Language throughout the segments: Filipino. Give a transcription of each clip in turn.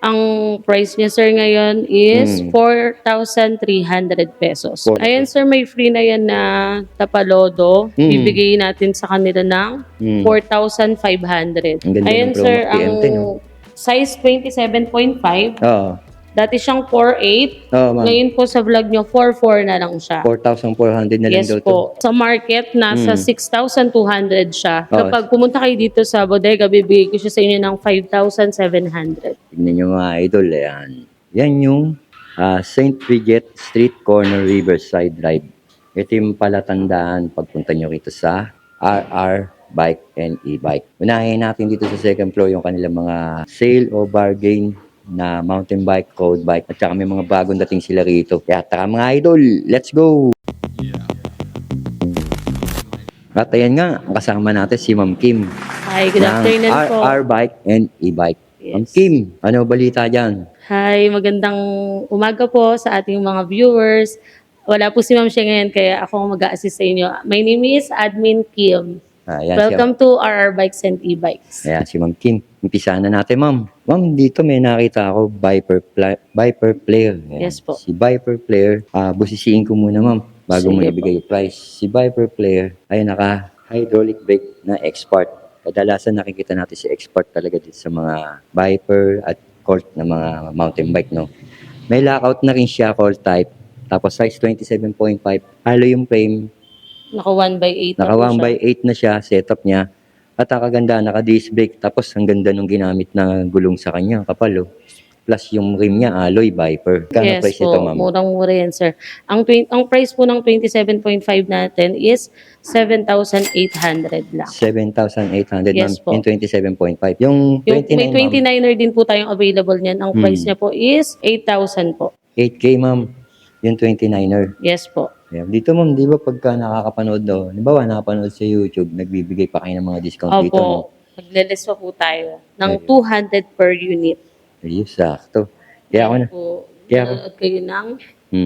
Ang price niya, sir, ngayon is 4,300 pesos. Ayan, sir, may free na yan na tapalodo. Bibigay natin sa kanila ng 4,500. Ang ganda Ayan, ng promo sir, ang PMT, no? size 27.5. Oo. Dati siyang 4,800. Oo, ma'am. Ngayon po sa vlog nyo, 4,400 na lang siya. 4,400 na lang Yes daw to. po. Sa market, nasa 6,200 siya. Oh. Kapag pumunta kayo dito sa bodega, bibigay ko siya sa inyo ng 5,700. Tignan nyo mga idol, yan. Yan yung St. Bridget Street Corner Riverside Drive. Ito yung palatandaan pagpunta nyo rito sa RR Bike and E-Bike. Unahin natin dito sa second floor yung kanilang mga sale o bargain na mountain bike, road bike, at saka may mga bagong dating sila rito. Kaya tara mga idol, let's go! At ayan nga, kasama natin si Ma'am Kim. Hi, good afternoon po. RR Bike and E-Bike. Yes. Ma'am Kim, ano balita dyan? Hi, magandang umaga po sa ating mga viewers. Wala po si Ma'am Shea ngayon, kaya ako ang mag-a-assist sa inyo. My name is Admin Kim. Ayan, Welcome to RR Bikes and E-Bikes. Ayan, si Ma'am Kim. Umpisahan na natin, Ma'am. Ma'am, dito may nakita ako, Viper Player. Ayan. Yes po. Si Viper Player, busisiin ko muna, Ma'am, bago mo Sige ibigay yung price. Si Viper Player ay naka-hydraulic brake na Export. Kadalasan nakikita natin si Export talaga dito sa mga Viper at Colt na mga mountain bike, no? May lockout na rin siya, Colt type. Tapos size 27.5. Halo yung frame. Naka 1x8 na Naka po 1x8 na siya, setup niya. At ang kaganda, naka-disc brake. Tapos ang ganda nung ginamit na gulong sa kanya, kapal, oh. Plus yung rim niya, alloy Viper. Kano Yes price po, ito, ma'am? murang-mura yan, sir. Ang price po ng 27.5 natin is 7,800 lang. 7,800, ma'am. Yes po. Yung 27.5. Yung 29, May ma'am. 29er din po tayong available niyan. Ang price niya po is 8,000 po. 8K, ma'am. Yung 29er. Yes po. Ayan. Dito, ma'am, di ba pagka nakakapanood daw, halimbawa nakapanood sa YouTube, nagbibigay pa kayo ng mga discount dito, no? Opo. Magle-less pa po tayo ng 200 per unit. Ayun, sakto. Kaya ako na. Kaya ako. Nanonood kayo ng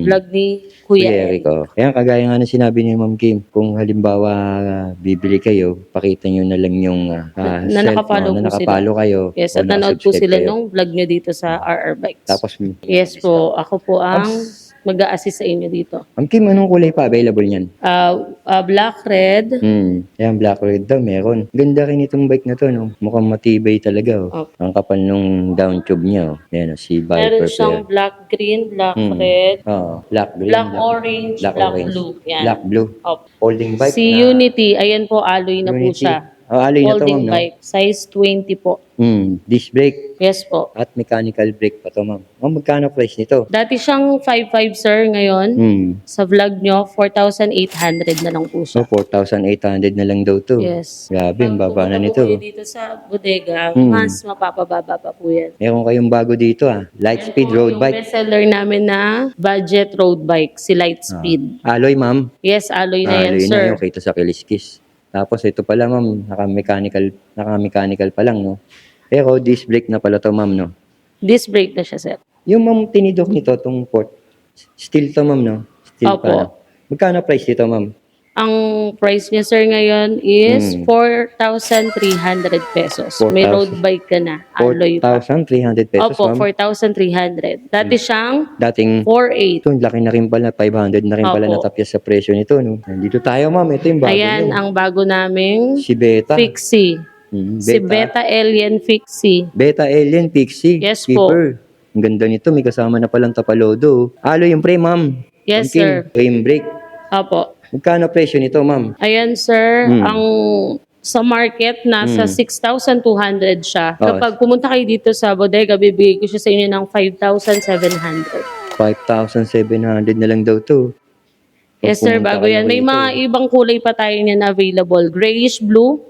vlog ni Kuya Eric. Oh. Kaya kagaya nga ng sinabi ni Ma'am Kim, kung halimbawa bibili kayo, pakita nyo na lang yung Na nakapollow po nakapalo kayo. Yes, o at nanood po nakasubscribe sila kayo. nung vlog nyo dito sa RR Bikes. Tapos, Yes po, ako po ang mag-a-assist sa inyo dito. Ma'am Kim, anong kulay pa available niyan? Black, red. Ayan, black red daw, meron. Ganda rin itong bike na to, no? Mukhang matibay talaga, oh. Okay. Ang kapal nung down tube niya, oh. Ayan, oh, si Meron Viper siyang Player. black green, black red, Oh, black green, black orange, black blue. Yan. Black blue. Opo. Folding bike Si na Unity, ayan po, alloy na po Unity. siya. Oh, alloy na to, Folding ma'am, no? bike, size 20 po. Disc brake Yes po. at mechanical brake pa to, ma'am. Ma'am, magkano price nito? Dati siyang 5.5, sir, ngayon. Sa vlog nyo, 4,800 na lang po So, siya. 4,800 na lang daw to. Yes. Grabe, ang Pag baba na pumunta nito. po kayo dito sa bodega, mas mapapababa pa po yan. Meron kayong bago dito, Lightspeed road Yung bike. bestseller namin na budget road bike, si Lightspeed. Alloy, ma'am. Yes, alloy na yan, Alloy sir. na yung kita sa Kiliskis. Tapos ito pala, ma'am, naka-mechanical pa lang, no? Pero disc brake na pala to, ma'am, no? Disc brake na siya, sir. Yung ma'am tinidok nito, tong port, steel to, ma'am, no? Steel Opo. pa, no? Magkano price dito, ma'am? Ang price niya, sir, ngayon is 4,300 pesos. May 4,000. road bike ka na. Alloy pa. 4,300 pesos, Opo, ma'am. 4,300. Dati siyang Dating 4,800. ito, laki na rin pala, 500 na rin pala Opo. natapyas sa presyo nito, no? Nandito tayo, ma'am. Ito yung bago Ayan, nyo. ang bago naming Si Beta. Fixie. Si Beta Alien Fixie. Beta Alien Pixie. Yes po. Keeper. Ang ganda nito, may kasama na palang tapalodo. Alloy yung frame, ma'am. Yes, Ma'am Kim, sir. Frame brake. Opo. Magkano presyo nito, ma'am? Ayan, sir. Ang sa market, nasa 6,200 siya. Oh. Kapag pumunta kayo dito sa bodega, bibigay ko siya sa inyo ng 5,700. 5,700 na lang daw to. Yes, sir. Pumunta Bago kayo yan. May rito. mga ibang kulay pa tayo niyan na available. Grayish blue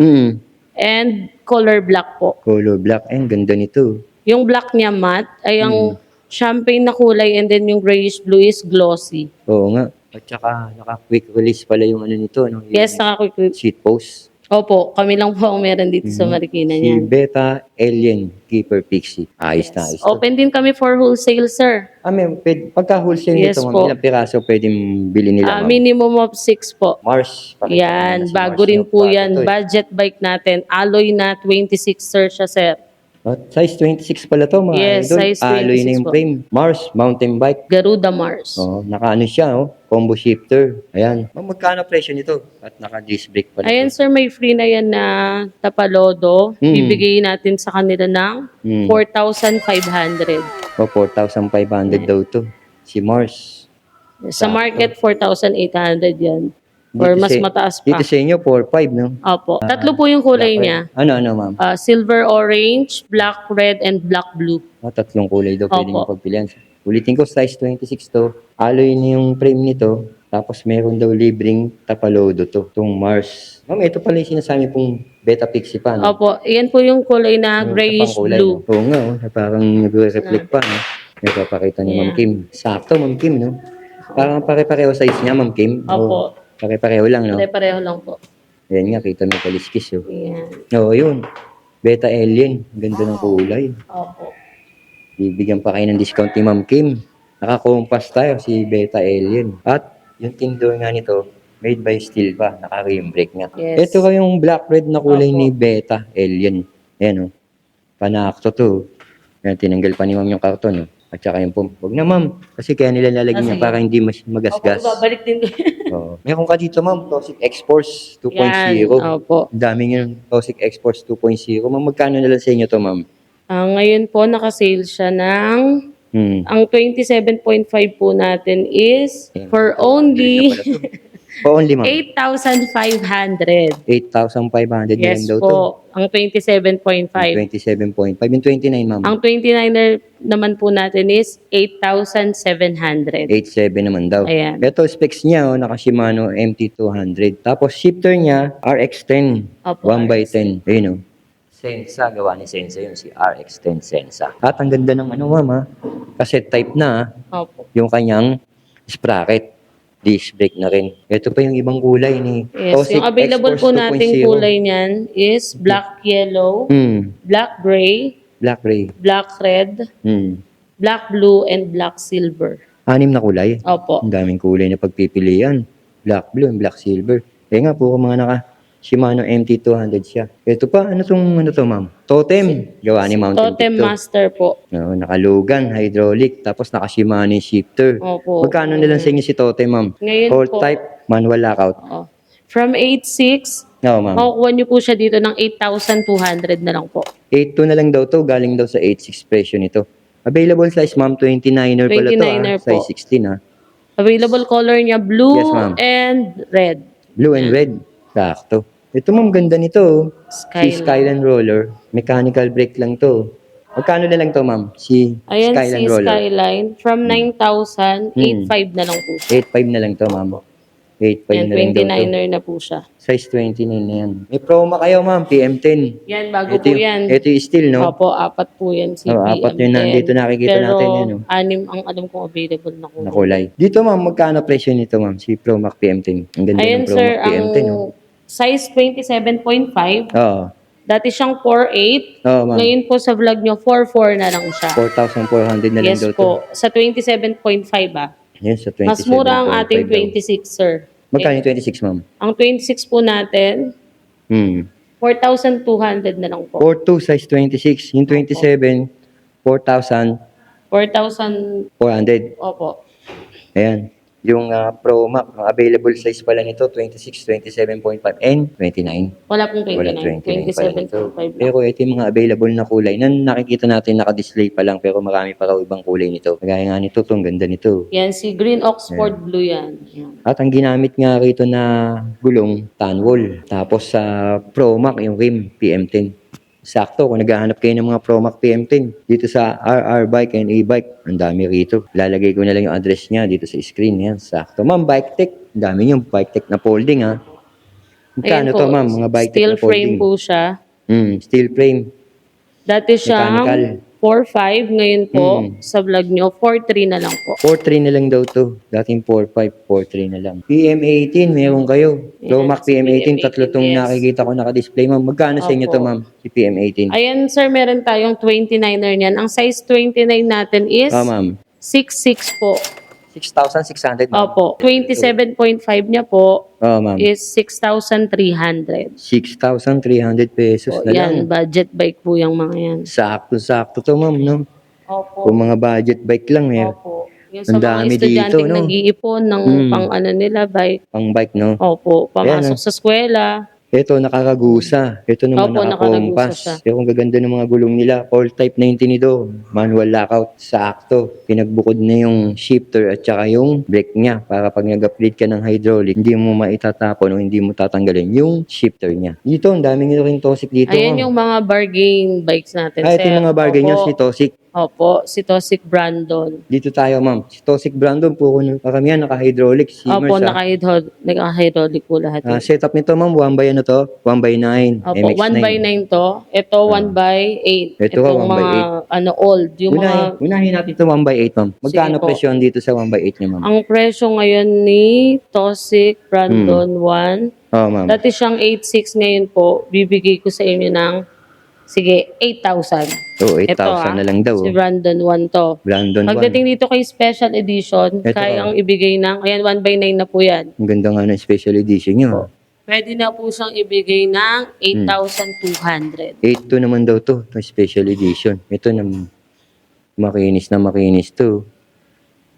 and color black po. Color black. Ay, ang ganda nito. Yung black niya matte ay ang champagne na kulay, and then yung grayish blue is glossy. Oo nga. At saka, naka-quick release pala yung ano nito. No? Yung Yes, nakakukwip. seat post. Opo, kami lang po ang meron dito sa Marikina Si niyan. Beta Alien Keeper Pixie. Ayos na, ayos na. Open din kami for wholesale, sir. Ma'am, pagka wholesale Yes nito, ma'am, po. ilang piraso pwedeng bilhin nila, ma'am? Minimum of 6 po. Mars. Pakita Yan, mo na si bago Mars rin yung po bata yan. to, eh. Budget bike natin. Alloy na 26, sir, siya, sir. At size 26 pala to mga Yes, idol. size Alloy na 26 yung po. frame. Mars, mountain bike. Garuda Mars. Oh, naka-ano siya, oh. Combo shifter. Ayan. Magkano presyo nito? At naka-disc brake pala Ayan to. sir, may free na yan na tapalodo. Bibigay natin sa kanila ng 4,500. O, 4,500 daw to. Si Mars. Sa market, 4,800 yan. Or mas mataas pa. Dito sa inyo, 4,500, no? Opo. Tatlo po yung kulay niya. Ano, ma'am? Silver orange, black red, and black blue. Tatlong kulay daw pwede Opo. nyo pagpilian. Ulitin ko, size 26 to. Alloy na yung frame nito. Tapos meron daw libreng tapalodo to. Itong Mars. Ma'am, ito pala yung sinasabi pong Beta Pixie pa, no? Opo. Yan po yung kulay na grayish blue. Oo nga, oh. Parang nagre-reflect pa, no? Nagpapakita ni Ma'am Kim. Sakto, Ma'am Kim, no? Parang pare-pareho size niya, Ma'am Kim. Opo. Pare-pareho lang, no? Pare-pareho lang po. Ayan nga, kita mo yung kaliskis, oh. Yan. Oo, yun. Beta Alien. Ganda ng kulay. Opo. Bibigyan pa kayo ng discount ni Ma'am Kim. Naka-compass tayo, si Beta Alien. At yung tindor nga nito, made by steel pa. Naka-rim brake nga. Yes. Ito yung black-red na kulay Opo. ni Beta Alien. Ayan, oh. Panakto to. Ayan, tinanggal pa ni Ma'am yung karton, oh. At saka yung pump. Huwag na, Ma'am. Kasi kaya nila lalagyan niya para hindi magasgas. Opo, babalik din. Oo. Meron ka dito, Ma'am, Toxic X-Force 2.0. Yan. Opo. Ang daming yung Toxic X-Force 2.0. Ma'am, magkano na lang sa inyo to, Ma'am? Ngayon po, nakasale siya ng... Ang 27.5 po natin is for only For only, Ma'am. 8,500. 8,500 na Yes lang daw to. po, ang 27.5. 27.5. Yung 29, Ma'am. Ang 29er naman po natin is 8,700. 8.7 naman daw. Ayan. Ito, specs niya, oh, naka Shimano MT200. Tapos, shifter niya, RX10. Opo, 1x10. Ayun, oh. Sensa, gawa ni Sensa yun, si RX10 Sensa. At ang ganda ng ano, Ma'am, ha? Cassette type na, Opo. yung kanyang sprocket. Disc brake na rin. Ito pa yung ibang kulay ni Yes, Toxic yung available X-Force po nating 2.0. kulay niyan is black yellow, black gray, Black Ray. black red, black blue, and black silver. 6 na kulay. Opo. Ang daming kulay na pagpipilian. Black, blue, and black, silver. Eh nga po, mga naka Shimano MT200 siya. Ito pa, ano to, Ma'am? Totem. Gawa ni Mountain Totem Peak to. Master po. No, naka-Logan, hydraulic, tapos naka-Shimano yung shifter. Opo. Magkano nilang sa inyo si Totem, Ma'am? Ngayon All po. type, manual lockout. Oo. From 8,600, No, Ma'am. makukuha niyo po siya dito ng 8,200 na lang po. 8.2 na lang daw to, galing daw sa 8.6 presyo nito. Available size, Ma'am, 29er pala to, 29er po. size 16, ha? Available color niya blue Yes, ma'am. and red. Blue and red. Sakto. Ito, Ma'am, ganda nito, oh. Si Skyline. Skyline Roller. Mechanical brake lang to. Magkano na lang to, Ma'am? Si Ayan Skyline si Roller. Skyline. From 9,000, 8,500 na lang po siya. 8.5 na lang to, Ma'am. 8.5 Yan, na lang daw to. 29er na po siya. Size 29 na yan. May promo kayo, Ma'am. PM10. Yan, bago Ito po yan. Ito yung steel, no? Opo, 4 po yan. Si Oh, 4 yun. PM10. Nandito nakikita Pero, natin yan, oh. 6 ang alam kong available na kulay. Na kulay. Dito, Ma'am, magkano presyo nito, Ma'am? Si Promac PM10. Ang ganda Ayan, ng Promac sir, ang PM10, oh. size 27.5. Oo. Dati siyang 4.8. Oo, Ma'am. Ngayon po sa vlog nyo, 4.4 na lang siya. 4,400 na lang Yes daw to. po. Sa 27.5 ah. Yan, sa 27.5 Mas mura ang ating daw. 26, sir. Magkano yung 26, Ma'am? Ang 26 po natin, 4,200 na lang po. 4.2 size 26. Yung 27, 4,400. 4,000, opo. Ayan. Yung Pro Max, ang available size pala nito, 26, 27.5, and 29. Wala pong Wala 29. 29 pala nito. 27.5 lang. Pero ito yung mga available na kulay na nakikita natin naka-display pa lang pero marami pa raw ibang kulay nito. Kagaya nga nito, itong ganda nito. Yan, si Green Oxford Blue yan. Yan. At ang ginamit nga rito na gulong, tanwol. Tapos sa Pro Max, yung rim, PM10. Sakto, kung naghahanap kayo ng mga Promac PM10 dito sa RR Bike and E-Bike, ang dami rito. Lalagay ko na lang yung address niya dito sa screen. Yan, sakto. Ma'am, Bike Tech. Ang dami yung Bike Tech na folding, ha. Magkano Ayan to, po, ma'am? Mga Bike Tech steel na folding. frame po siya. Steel frame. Dati siyang Mechanical. 4.5. Ngayon po, sa vlog nyo, 4.3 na lang po. 4.3 na lang daw to. Dating 4.5, 4.3 na lang. PM18, meron kayo. Promac si PM18, tatlo tong yes. nakikita ko naka-display. Ma'am, magkano sa inyo to, Opo. ma'am? Si PM18. Ayan, sir, meron tayong 29er niyan. Ang size 29 natin is Ma'am. 6'6 po. 6,600, ma'am. Opo. 27.5 niya po Oo, ma'am. is 6,300. 6,300 pesos Po, na lang. yan, budget bike po yung mga yan. Sakto-sakto to, ma'am, no? Opo. Kung mga budget bike lang, eh. Opo. Yung Ang sa mga dami estudyante dito, no? nag-iipon ng pang ano nila, bike. Pang bike, no? Opo, Ayan, pamasok sa eskwela. Ito, nakakagusa. Ito naman, Opo, nakaragusa nakakompas. siya. Yung gaganda ng mga gulong nila. All type na yung tinidor. Manual lockout. Sakto. Pinagbukod na yung shifter at saka yung brake niya. Para pag nag-upgrade ka ng hydraulic, hindi mo maitatapon o hindi mo tatanggalin yung shifter niya. Dito, ang daming rin Tosik dito. Ayan ma'am. yung mga bargain bikes natin, Ito yung mga bargain niya, si Tosik. Opo, si Tosik Brandon. Dito tayo, ma'am. Si Tosik Brandon po, karamihan naka-hydraulic. Opo, Simmers, naka-hydraulic po lahat. setup nito, ma'am, 1x ano to? 1x9. Opo, MX9. 1x9 to. Ito, 1x8. Ito, Itong 1x8. mga, old. Yung mga, Unahin natin ito 1x8, ma'am. Magkano Sige po. presyon dito sa 1x8 niya, ma'am? ang presyo ngayon ni Tosik Brandon 1. Oo, ma'am. Dati siyang 8.6 ngayon po. Bibigay ko sa inyo ng, sige, 8,000. Oo, Ito, 8,000 na lang daw. Si Brandon 1 to. Brandon 1. Pagdating dito kay special edition, Ito, kayang ibigay ng, ayan, 1x9 na po yan. Ang ganda nga ng special edition niyo. Pwede na po siyang ibigay ng 8,200. 8.2 naman daw to, yung special edition. Ito na makinis to.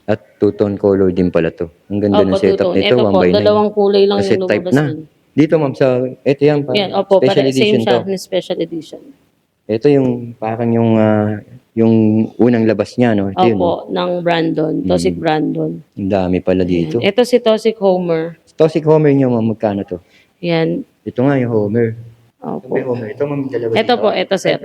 At two-tone color din pala to. Ang ganda ng setup nito, Ito po, 1x9. dalawang kulay lang Kasi yung type lumabas na. nun. Dito, ma'am, ito yan, Yan, opo, special same edition siya to. ni special edition. Ito yung parang yung unang labas niya, no? Ito yun, no? Opo, ng Brandon, Tosik Brandon. Ang dami pala dito. Ito si Tosik Homer. Tosik Homer niyo, ma'am, magkano to? Yan, Ito nga yung Homer. opo. Ito, Homer. Ito, ma'am, dalawa Ito dito. po, ito sir.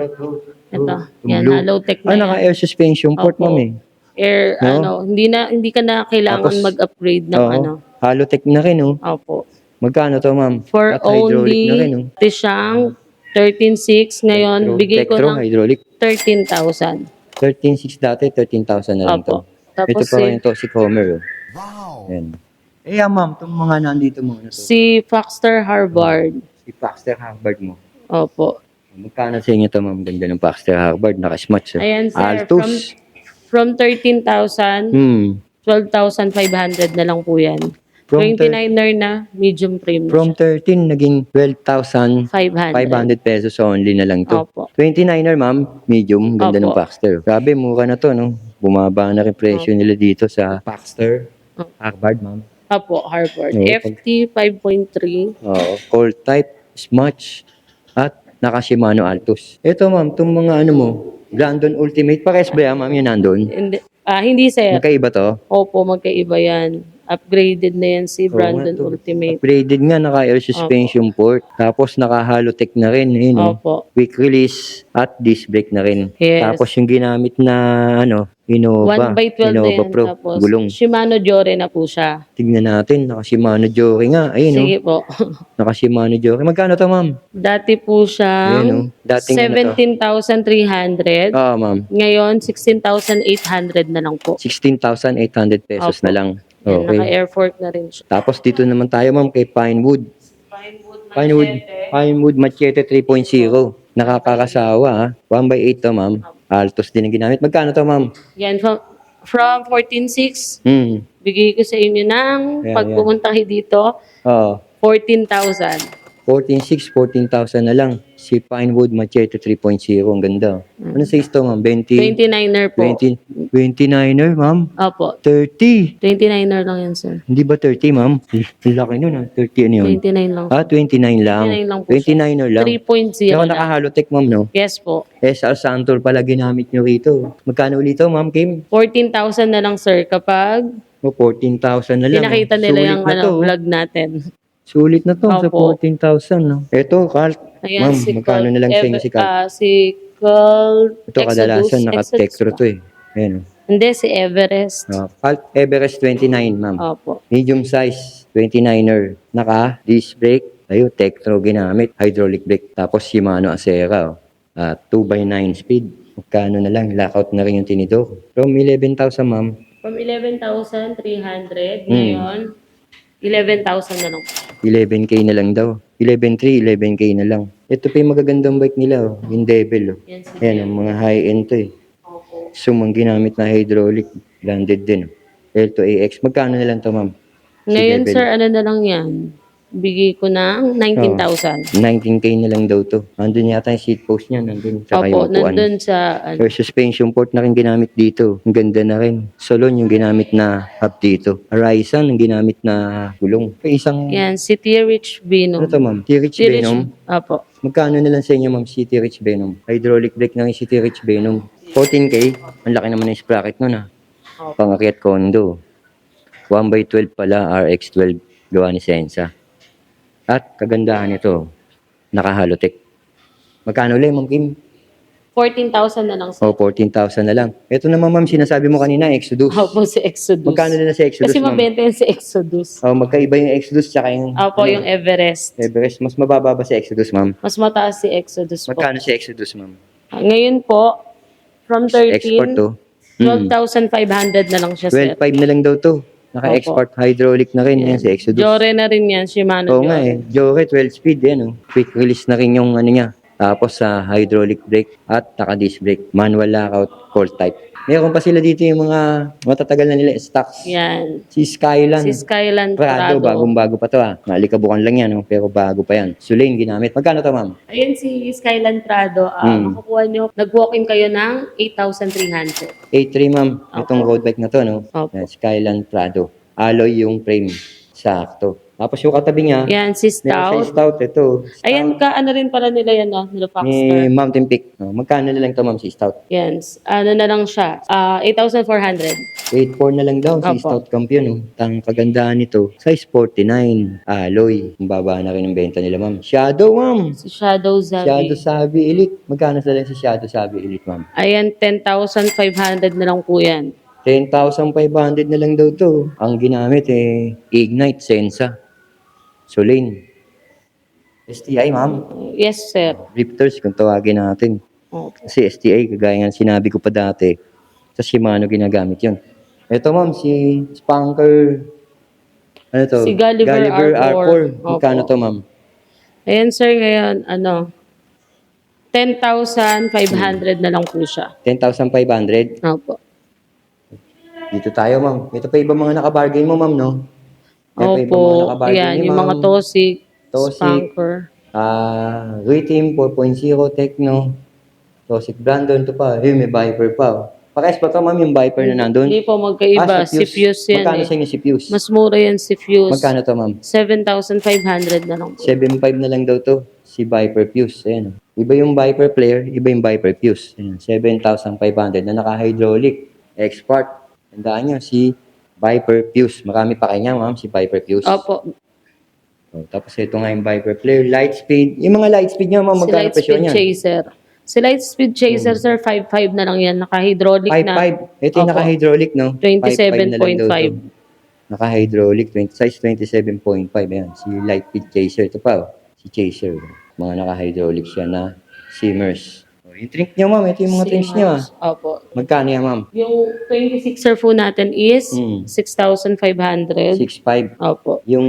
Ito, yan, blue. hollow tech na yan. Naka-air suspension port, Opo. ma'am, eh. Air, No? hindi ka na kailangan Tapos, mag-upgrade ng Oo. Halotech na rin, oh. Opo. Magkano to, ma'am? For At hydraulic na rin, only, ito siyang 13,600. Ngayon, bigay ko ng hydraulic. 13,000. 13,600 dati, 13,000 na lang to. Opo. Tapos Ito pa rin ito, si Homer, oh. Wow. Ayan. Ma'am, itong mga nandito mo, ano to? si Foxter Harvard. Si Baxter Harvard mo. Opo. Magkano sa inyo to, ma'am? Ganda ng Baxter Harvard, naka-smudge, oh. Ayan, sir. Altus. From 13,000, 12,500 na lang po yan. From 29er na, medium frame na From siya. 13, naging 12,500 500. pesos only na lang to. Opo. 29er, ma'am, medium, ganda ng Opo. Baxter. Grabe, mura na to, no? Bumaba na rin presyo nila dito sa Baxter Opo. Harvard, ma'am. Opo, Harvard. Oo. FT 5.3. Oo, cold type, smudge, at naka-Shimano Altus. Ito, ma'am, itong mga ano mo, Brandon Ultimate, pares ba yan, ma'am, yun nandun? Hindi sir. Magkaiba to? Opo, magkaiba yan. Upgraded na yan si Brandon Oo nga to. Ultimate. Upgraded nga, naka-air suspension port. Tapos naka-halotech na rin. Yun, no? Opo. Quick release at disc brake na rin. Yes. Tapos yung ginamit na Innova. 1x12 na Innova yan. Pro. Tapos, Gulong. Shimano Jore na po siya. Tignan natin. Naka-Shimano Jory nga. Ayun, no? Sige po. Naka-Shimano Jory. Magkano to, ma'am? Dati po Ayun, siyang no? Dating ano to? 17,300. Ma'am. Ngayon, 16,800 na lang po. 16,800 pesos Opo. na lang. Yan, Okay. naka-air fork na rin siya. Tapos dito naman tayo, ma'am, kay Pinewood. Pinewood Machete 3.0. Nakakakasawa, ha? 1x8 to, ma'am. Altos din ang ginamit. Magkano to, ma'am? Yan, from 14,600, bigay ko sa inyo ng Ayan, pag pumunta kayo dito, Oo. 14,000. 14,600, 14,000 na lang. Si Pinewood Machete 3.0. Ang ganda. Ano size to, ma'am? 29er po. 29er, ma'am? Opo. 30. 29er lang yan, sir. Hindi ba 30, ma'am? Ang laki nun, ha? 30 ano yun? 29 lang. 29 lang. 29 lang po 29er lang. 3.0 Saka lang. naka-halotech, ma'am, no? Yes po. SR Santor pala ginamit nyo rito. Magkano ulit to, ma'am Kim? 14,000 na lang, sir, kapag 14,000 na lang. pinakita nila Sulit yung na to. vlog natin. Sulit na to sa Opo. 14,000. No? Ito, Carl. Ayan, Ma'am, magkano na lang sa inyo si Carl? si Carl Ito kadalasan, naka-Tektro to eh. Ayan. Hindi, si Everest. Carl Everest 29, ma'am. Opo. Medium size, 29er. Naka-disc brake. Ayun, Tektro ginamit. Hydraulic brake. Tapos Shimano Acera. 2x9 speed. Magkano na lang? Lockout na rin yung tinidor. From 11,000, ma'am. From 11,300, ngayon, 11,000 na lang. 11K na lang daw. 11,300, 11K na lang. Ito pa yung magagandang bike nila, oh. Yung Devil. Oh. Yan si Ayan, ang mga high-end to eh. Opo. So, mga ginamit na hydraulic, branded din. Oh. L2AX. Magkano na lang to, ma'am? Ngayon, Devil. sir, ano na lang yan? Bigay ko ng 19,000. 19K na lang daw to. Nandun yata yung seat post niya. Nandun. Tsaka Opo, yung upuan. nandun sa, Or suspension port na rin ginamit dito. Ang ganda na rin. Solon yung ginamit na hub dito. Horizon ang ginamit na gulong. Isang... yan, si T-Rich Venom. Ano to, ma'am? T-Rich T-Rich, Venom. opo. Magkano na lang sa inyo, ma'am, si T-Rich Venom? Hydraulic brake na yung si T-Rich Venom. 14K. Ang laki naman ng sprocket nun, Pangakyat kondo. 1x12 pala, RX12. Gawa ni Sensa. At kagandahan nito, naka-halotek. Magkano ulit, Ma'am Kim? 14,000 na lang, sir. 14,000 na lang. Ito naman, ma'am, sinasabi mo kanina, Exodus. Opo, si Exodus. Magkano na sa Exodus, Kasi ma'am? mabenta yan si Exodus. Magkaiba yung Exodus tsaka yung... Opo, yung Everest. Everest. Mas mababa ba si Exodus, ma'am? Mas mataas si Exodus po. Magkano si Exodus, ma'am? Ngayon po, from 13, Export to? 12,500 na lang siya, sir. 12.5 na lang daw to. Naka-export hydraulic na rin yan si Exodus. Jore na rin yan, Shimano Oo nga eh. Jore, 12 speed yan. Quick release na rin yung ano niya. Tapos sa hydraulic brake at naka-disc brake. Manual lockout, cold type. Meron pa sila dito yung mga matatagal na nila stocks. Yan. Si Skyland. Si Skyland Prado, Prado. bagong-bago pa to Nalikabukan lang yan, pero bago pa yan. Sulain ginamit. Magkano to, ma'am? Ayun si Skyland Prado. Makukuha nyo, nag-walk-in kayo ng 8,300. 8.3, ma'am. Itong road bike na to, Opo. Yan, Skyland Prado. Alloy yung frame. Sakto. Tapos yung katabi niya, Yan, si meron Stout. sa Stout, ito. Stout Ayan ka, ano rin pala nila yan, nila ni Foxstar. Mountain Peak. Magkano na lang to, ma'am, si Stout? Yan, ano na lang siya, 8,400. 8.4 na lang daw, si Opo. Stout Champion. Tang kagandahan nito, size 49, alloy. Ang baba na rin ang benta nila, ma'am. Shadow, ma'am. Si Shadow Zabi. Shadow Sabi Elite. Magkano sa lang si Shadow Sabi Elite, ma'am? Ayan, 10,500 na lang po yan. 10,500 na lang daw to. Ang ginamit Ignite Sensa. Sulain. STI, ma'am. Yes, sir. Drifters, kung tawagin natin. Okay. Kasi STI, kagaya nga sinabi ko pa dati, sa Shimano ginagamit yun. Ito, ma'am, si Spanker, ano to? Si Gulliver R4. Magkano Opo. to, ma'am? Ayan, sir, ngayon, 10,500 na lang po siya. 10,500. Opo. Dito tayo, ma'am. Ito pa ibang mga nakabargain mo, ma'am, no? Ito pa ibang mga Opo. nakabargain Ayan, ni yung ma'am. mga Tosik, Tosik. Spanker. Reteam 4.0 Techno. Tosik Brandon, ito pa. May Viper pa. Pakais pa to, ma'am, yung Viper na nandun? Hindi po magkaiba. Si Fuse yan Magkano sa inyo si Fuse? Mas mura yan si Fuse. Magkano to, ma'am? 7,500 na lang po. 7.5 na lang daw to. Si Viper Fuse. Ayan. Iba yung Viper Player, iba yung Viper Fuse. Ayan. 7,500 na naka-hydraulic. Export. Tandaan nyo, si Viper Fuse. Marami pa kanya, ma'am, si Viper Fuse. Opo. Tapos ito nga yung Viper Player. Lightspeed. Yung mga Lightspeed nyo, ma'am, Si magkano presyo Lightspeed niyan? Chaser. Si Lightspeed Chaser, sir, 5,500 na lang yan. Naka-hydraulic na. 5.5. Ito yung Opo. naka-hydraulic, no? 27.5. Naka-hydraulic, size 27.5. Ayan, si Lightspeed Chaser. Ito pa, si Chaser. Mga naka-hydraulic siya na Simmers. Yung trink nyo, ma'am. Ito yung mga trinks nyo, Opo. Magkano yan, ma'am? Yung 26er po natin is 6,500. 6.5. Opo. Yung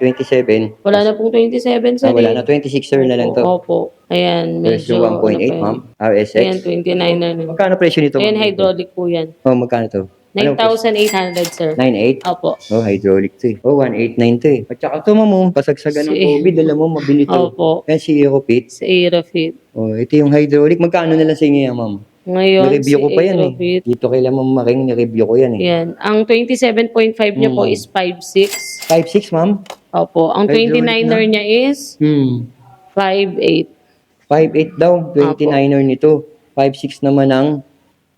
27. Wala na pong 27, sir. Wala na. 26er na lang to. Opo. Ayan, There's medyo... yung 1.8, ma'am. RSX. Ayan, 29 na rin. Magkano presyo nito, Ayan, ma'am? hydraulic po yan. Magkano to? 9,800, sir. 9.8? Opo. Hydraulic to 1.89 to At saka ito, ma'am, pasagsagan ng Si- COVID. Alam mo, mabili to. Opo. Yan si Aerofit. Sa Aerofit. Ito yung hydraulic. Magkano na lang sa inyo yan, ma'am? Ngayon, Na-review si ko pa yan Aerofit. Dito kailan mo maring ni-review ko yan Yan. Ang 27.5 niya po is 5.6. 5.6, ma'am? Opo. Ang Hydraulic 29er na. niya is 5.8. 5.8 daw. 29er nito. 5.6 naman ang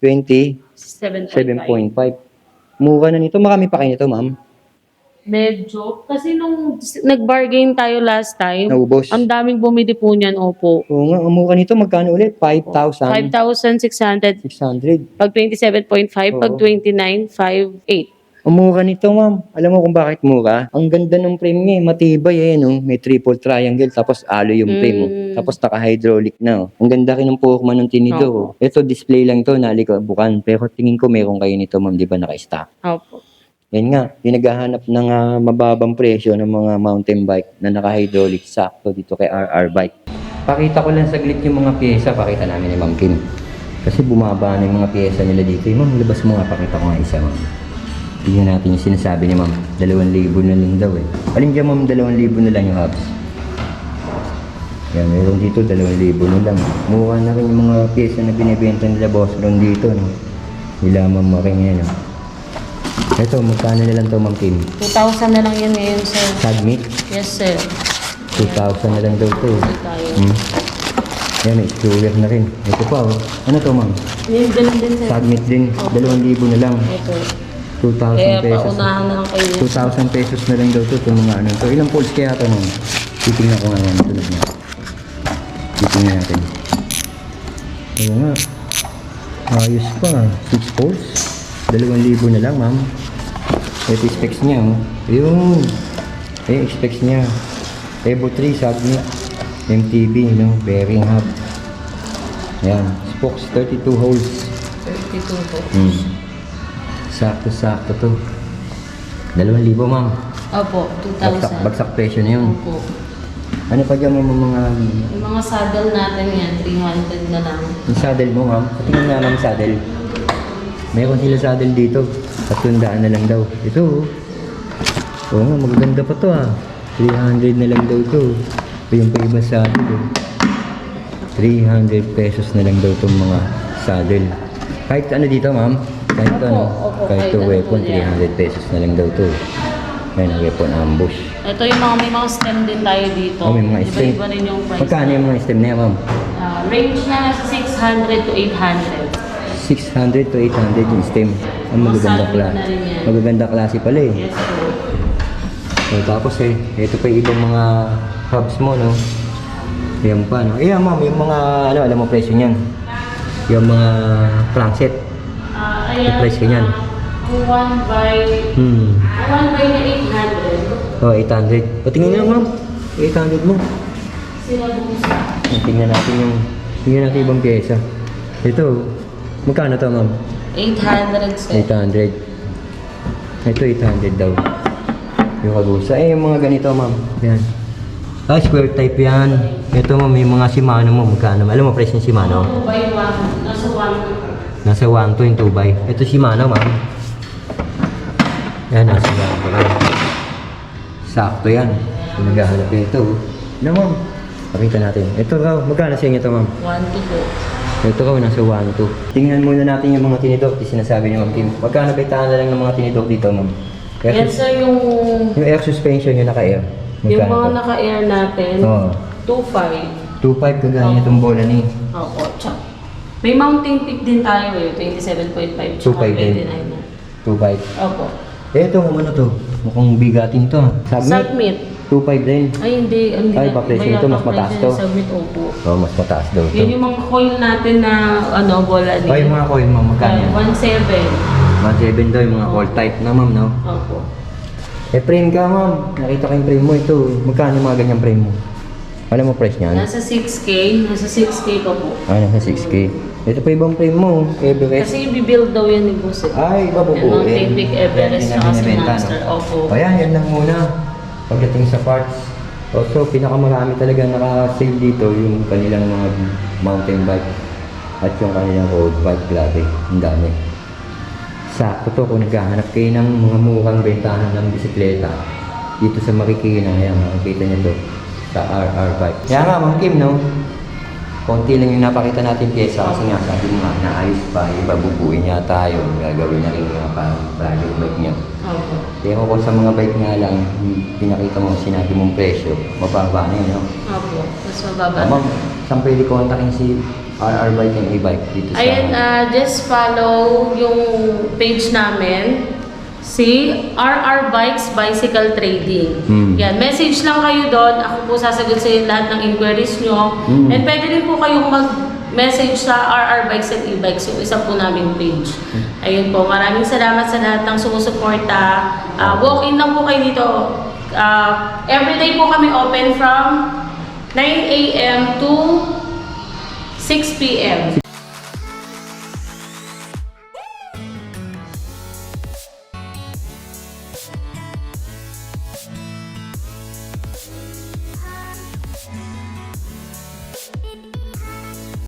7.5. 27.5. Mura na nito. Marami pa kayo nito, ma'am. Medyo. Kasi nung nag-bargain tayo last time, Naubos. ang daming bumili po niyan, opo. Oo nga, ang mura nito. Magkano ulit? 5,600. 5,600. Pag 27.5, pag Oo. 29, 5.8. Ang mura nito, ma'am. Alam mo kung bakit mura? Ang ganda ng frame niya. Matibay no? May triple triangle. Tapos alloy yung frame. Tapos naka-hydraulic na. Ang ganda rin ng forma ng tinidor. Ito, display lang to. Nalikabukan. Pero tingin ko meron kayo nito, ma'am. Di ba naka-stock? Opo. Yan nga. Yung naghahanap ng mababang presyo ng mga mountain bike na naka-hydraulic. Sakto dito kay RR Bike. Pakita ko lang saglit yung mga pyesa. Pakita namin ni Ma'am Kim. Kasi bumaba na yung mga pyesa nila dito. Ma'am, labas mo nga. Pakita ko nga isa, ma'am. Tingnan natin yung sinasabi ni ma'am. 2,000 na lang daw eh. Alin dyan ma'am, 2,000 na lang yung hubs. Yan, meron dito 2,000 na lang. Mukha na rin yung mga pyesa na binibenta nila boss ron dito, no? Nila ma'am making yan, no? Ito, magkano na lang to ma'am Kim? 2,000 na lang yan ngayon, sir. Submit? Yes, sir. 2,000 na lang daw to. Ito tayo. Yan, may screwer na rin. Ito pa, oh. Ano to ma'am? Yung ganun din, sir. Submit din, 2,000 na lang. Ito. 2,000 Kaya pesos. paunahan na lang kayo. 2,000 pesos na lang daw to itong mga ano to. Ilang poles kaya to ma'am? Titingnan ko nga yan. Tulad niya. Titingnan natin. Oo nga. Ayos pa. 6 poles. 2,000 na lang ma'am. Ito yung specs niya oh. Ayun. Ayun yung specs niya. Evo 3 submit. MTB no. Bearing hub. Ayan. Spokes 32 holes. 32 po. Sakto-sakto to. 2,000 ma'am. Opo, 2,000. Bagsak presyo na yun. Opo. Ano pa dyan mga Yung mga saddle natin yan, 300 na lang. yung saddle mo ma'am? Patingin nga ma'am saddle. Mayroon sila saddle dito. 300 na lang daw. Ito oh. Oo nga, magaganda pa to ah. 300 na lang daw to. Ito yung pa iba saddle oh. 300 pesos na lang daw itong mga saddle. Kahit ano dito ma'am? Kahit Opo, ano? opo, Kahit kahit to ano weapon, po yan. 300 pesos na lang daw to. Ayan, weapon ambush. Ito yung mga may mga stem din tayo dito. Oh, may mga stem. Iba-iba rin yung price. Magkano yung mga stem na yan ma'am? Range na nasa 600 to 800. 600 to 800 yung stem. Ang magaganda Solid klase. na rin yan. Magaganda klase pala eh. Yes po. So, tapos eh, ito pa yung ibang mga hubs mo, no? Yan pa, no? Ayan, ma'am, yung mga, ano, alam mo presyo niyan? Yung mga crankset. Ayan. Yung price ganyan. Ang 1 by... Ang 1 by na 800. Oh, 800. Patingin nga, ma'am. 800 mo. Sila busa. Tingnan natin ibang pyesa. Ito, magkano to, ma'am? 800 sir. 800. Ito, 800 daw. Yung kagusa. Eh, yung mga ganito, ma'am. Yan. Ah, square type yan. Ito, ma'am, yung mga Shimano mo. Magkano? Alam mo, price ng Shimano? 2 by 1. Nasa 1. Nasa 1 to yung 2 by. Ito Shimano, ma'am. Yan, nasa 1 to. Sakto yan. Kung naghahanap ito. Ano, ma'am? Pakita natin. Ito raw. Magkano sa inyo ito, ma'am? 1 to 2. Ito raw, nasa 1 to. Tingnan muna natin yung mga tinidok. Sinasabi ni Ma'am Kim. Magkano bitahan na lang ng mga tinidok dito, ma'am? Yan sir yung... Yung air suspension yung naka-air. Yung Magkano mga to? naka-air natin, Oo. 2.5. 2.5 kagaya itong bola ni. Opo, tsak. May mountain peak din tayo eh, 27.5. 2.5 din. 29 na. 2.5. Opo. Eh, ito, ano to? Mukhang bigatin to. Submit. 2.5 din. Ay, hindi. Hindi Ay, na- pa-presyo iba ito, yata mas mataas presyo to. ng Submit, opo. Oh, mas mataas daw to. Yun yung mga coil natin na, ano, bola din. Oh, yung mga coil, ma'am, magkano yan? 1.7. 1.7 daw, yung mga coil type na, ma'am, no? Opo. Eh, frame ka, ma'am. Nakita ko yung frame mo ito. Magkano yung mga ganyang frame mo? Alam mo price niyan? Nasa 6K. Nasa 6K pa po. Ah, nasa 6K. Ito pa ibang frame mo, Everest. Kasi i-build daw yan ni Boss. eh. Ay, iba po Yan, Mountain Peak, Everest, Yan, saka si binibenta, Monster. no? Opo. O yan, yan lang muna. Pagdating sa parts. Also, pinakamarami talaga naka-save dito yung kanilang mga mountain bike at yung kanilang road bike. Grabe, ang dami. Sakto to kung naghahanap kayo ng mga murang bentahan ng bisikleta dito sa Marikina. Ayan, makikita niyo to sa RR Bike. Kaya nga, Ma'am Kim, no? Konti lang yung napakita natin pyesa kasi nga sabi mo nga, naayos pa, iba bubuin niya tayo, gagawin na rin mga parang project bike niya. Opo. Pero kung sa mga bike nga lang, pinakita mo, sinabi mong presyo, mababa na yun, no? Opo. Mas mababa. Ma'am, saan pwede kontakin si RR Bike and e-bike dito sa... Ayan, just follow yung page namin, si RR Bikes Bicycle Trading. Yan, message lang kayo doon. Ako po sasagot sa inyo lahat ng inquiries nyo. And pwede rin po kayong mag-message sa RR Bikes and e-bikes, yung isa po naming page. Ayun po, maraming salamat sa lahat ng sumusuporta. Walk-in lang po kayo dito. Everyday po kami open from 9 a.m. to 6 p.m.